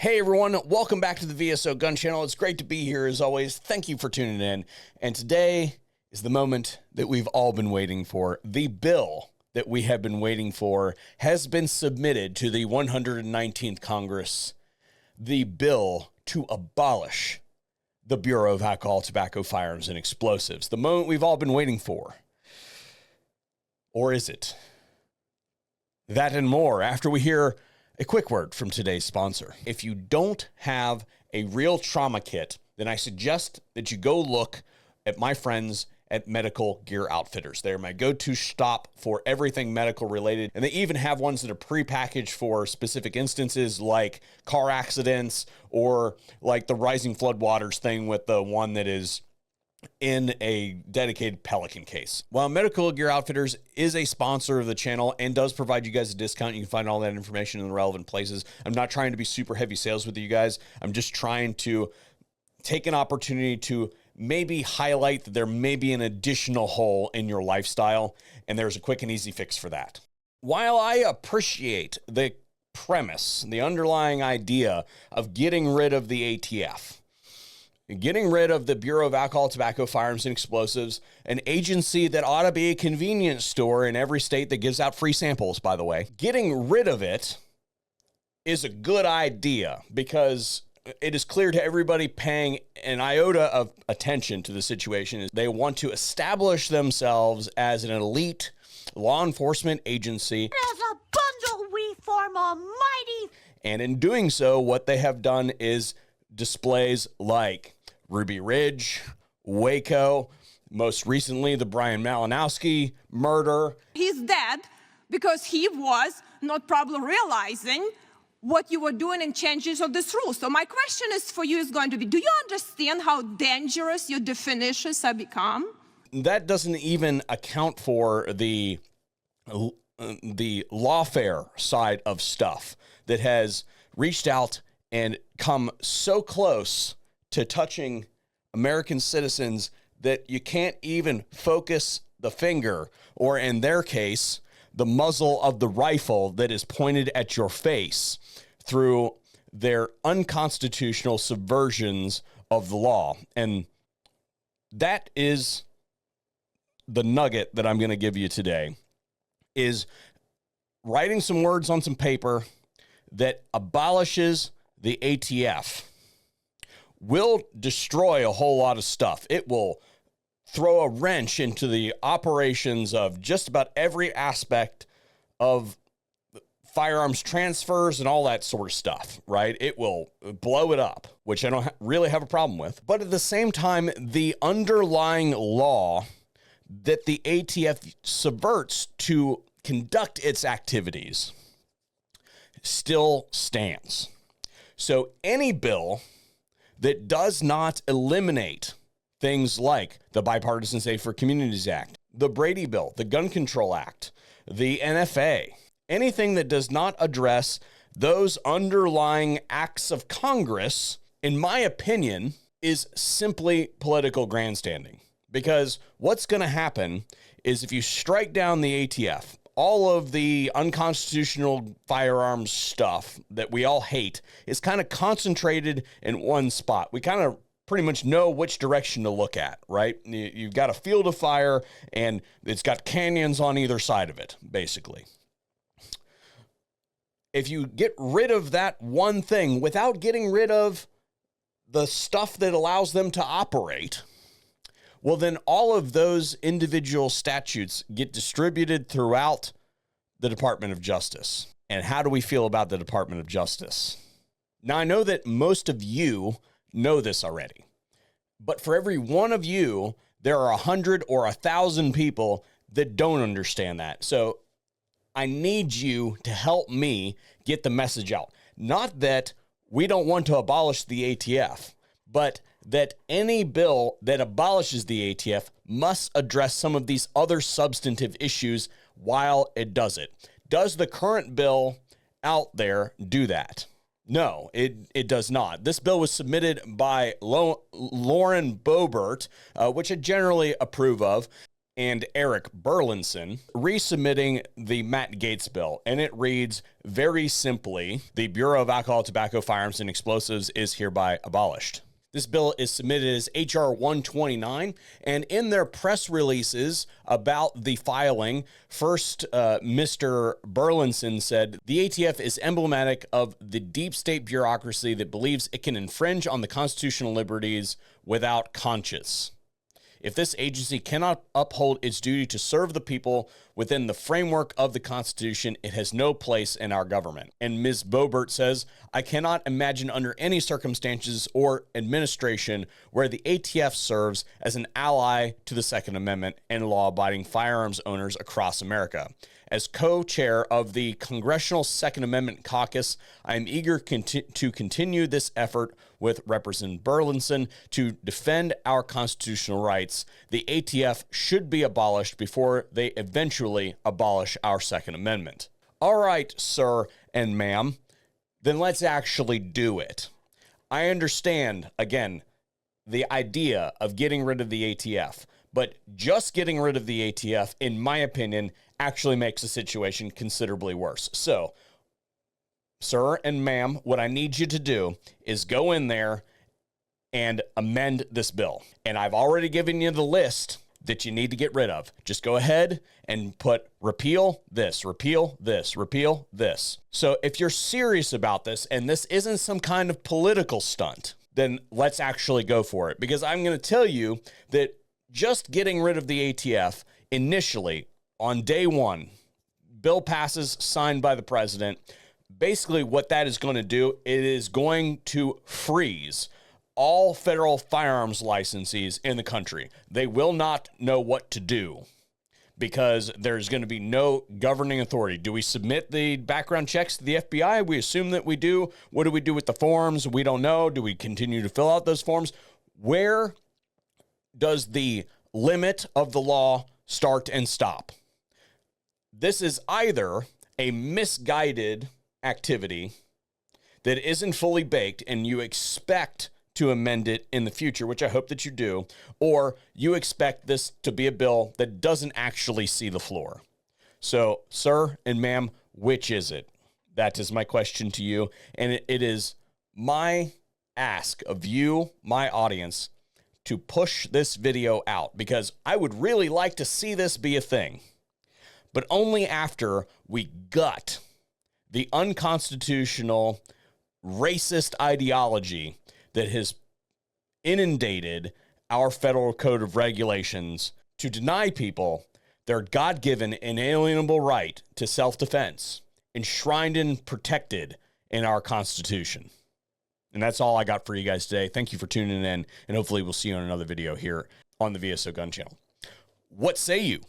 Hey everyone, welcome back to the VSO Gun Channel. It's great to be here as always. Thank you for tuning in. And today is the moment that we've all been waiting for. The bill that we have been waiting for has been submitted to the 119th Congress. The bill to abolish the Bureau of Alcohol, Tobacco, Firearms, and Explosives. The moment we've all been waiting for. Or is it? That and more after we hear a quick word from today's sponsor. If you don't have a real trauma kit, then I suggest that you go look at my friends at Medical Gear Outfitters. They're my go-to stop for everything medical related. And they even have ones that are pre-packaged for specific instances like car accidents or like the rising floodwaters thing with the one that is in a dedicated Pelican case. While Medical Gear Outfitters is a sponsor of the channel and does provide you guys a discount, you can find all that information in the relevant places. I'm not trying to be super heavy sales with you guys. I'm just trying to take an opportunity to maybe highlight that there may be an additional hole in your lifestyle, and there's a quick and easy fix for that. While I appreciate the premise, the underlying idea of getting rid of the ATF, getting rid of the Bureau of Alcohol, Tobacco, Firearms, and Explosives, an agency that ought to be a convenience store in every state that gives out free samples, by the way. Getting rid of it is a good idea because it is clear to everybody paying an iota of attention to the situation is they want to establish themselves as an elite law enforcement agency. As a bundle, we form a mighty... And in doing so, what they have done is displays like Ruby Ridge, Waco, most recently the Brian Malinowski murder. He's dead because he was not probably realizing what you were doing in changes of this rule. So my question is for you is going to be, do you understand how dangerous your definitions have become? That doesn't even account for the lawfare side of stuff that has reached out and come so close to touching American citizens that you can't even focus the finger, or in their case, the muzzle of the rifle that is pointed at your face through their unconstitutional subversions of the law. And that is the nugget that I'm going to give you today, is writing some words on some paper that abolishes the ATF will destroy a whole lot of stuff. It will throw a wrench into the operations of just about every aspect of firearms transfers and all that sort of stuff, right? It will blow it up, which I don't really have a problem with. But at the same time, the underlying law that the ATF subverts to conduct its activities still stands. So any bill that does not eliminate things like the Bipartisan Safer Communities Act, the Brady Bill, the Gun Control Act, the NFA, anything that does not address those underlying acts of Congress, in my opinion, is simply political grandstanding. Because what's going to happen is if you strike down the ATF, all of the unconstitutional firearms stuff that we all hate is kind of concentrated in one spot. We kind of pretty much know which direction to look at, right? You've got a field of fire and it's got canyons on either side of it, basically. If you get rid of that one thing without getting rid of the stuff that allows them to operate, well, then all of those individual statutes get distributed throughout the Department of Justice. And how do we feel about the Department of Justice? Now, I know that most of you know this already, but for every one of you, there are 100 or 1,000 people that don't understand that. So I need you to help me get the message out. Not that we don't want to abolish the ATF, but that any bill that abolishes the ATF must address some of these other substantive issues while it does it. Does the current bill out there do that? No, it does not. This bill was submitted by Lauren Boebert, which I generally approve of. and Eric Burlinson resubmitting the Matt Gaetz bill. And it reads very simply, the Bureau of Alcohol, Tobacco, Firearms, and Explosives is hereby abolished. This bill is submitted as H.R. 129, and in their press releases about the filing, first Mr. Burlinson said, the ATF is emblematic of the deep state bureaucracy that believes it can infringe on the constitutional liberties without conscience. If this agency cannot uphold its duty to serve the people within the framework of the Constitution, it has no place in our government. And Ms. Boebert says, I cannot imagine under any circumstances or administration where the ATF serves as an ally to the Second Amendment and law-abiding firearms owners across America. As co-chair of the Congressional Second Amendment Caucus, I am eager to continue this effort with Representative Burlinson to defend our constitutional rights. The ATF should be abolished before they eventually abolish our Second Amendment. All right, sir and ma'am, then let's actually do it. I understand, again, the idea of getting rid of the ATF, but just getting rid of the ATF, in my opinion, actually makes the situation considerably worse. So, sir and ma'am, what I need you to do is go in there and amend this bill. And I've already given you the list that you need to get rid of. Just go ahead and put repeal this, repeal this, repeal this. So if you're serious about this and this isn't some kind of political stunt, then let's actually go for it. Because I'm going to tell you that just getting rid of the ATF initially on day one, bill passes, signed by the president. Basically what that is going to do, it is going to freeze all federal firearms licensees in the country. They will not know what to do because there's going to be no governing authority. Do we submit the background checks to the FBI? We assume that we do. What do we do with the forms? We don't know. Do we continue to fill out those forms? Where does the limit of the law start and stop? This is either a misguided activity that isn't fully baked and you expect to amend it in the future, which I hope that you do, or you expect this to be a bill that doesn't actually see the floor. So, sir and ma'am, which is it? That is my question to you, and it is my ask of you, my audience, to push this video out, because I would really like to see this be a thing, but only after we gut the unconstitutional, racist ideology that has inundated our federal code of regulations to deny people their God-given inalienable right to self-defense, enshrined and protected in our Constitution. And that's all I got for you guys today. Thank you for tuning in, and hopefully we'll see you on another video here on the VSO Gun Channel. What say you?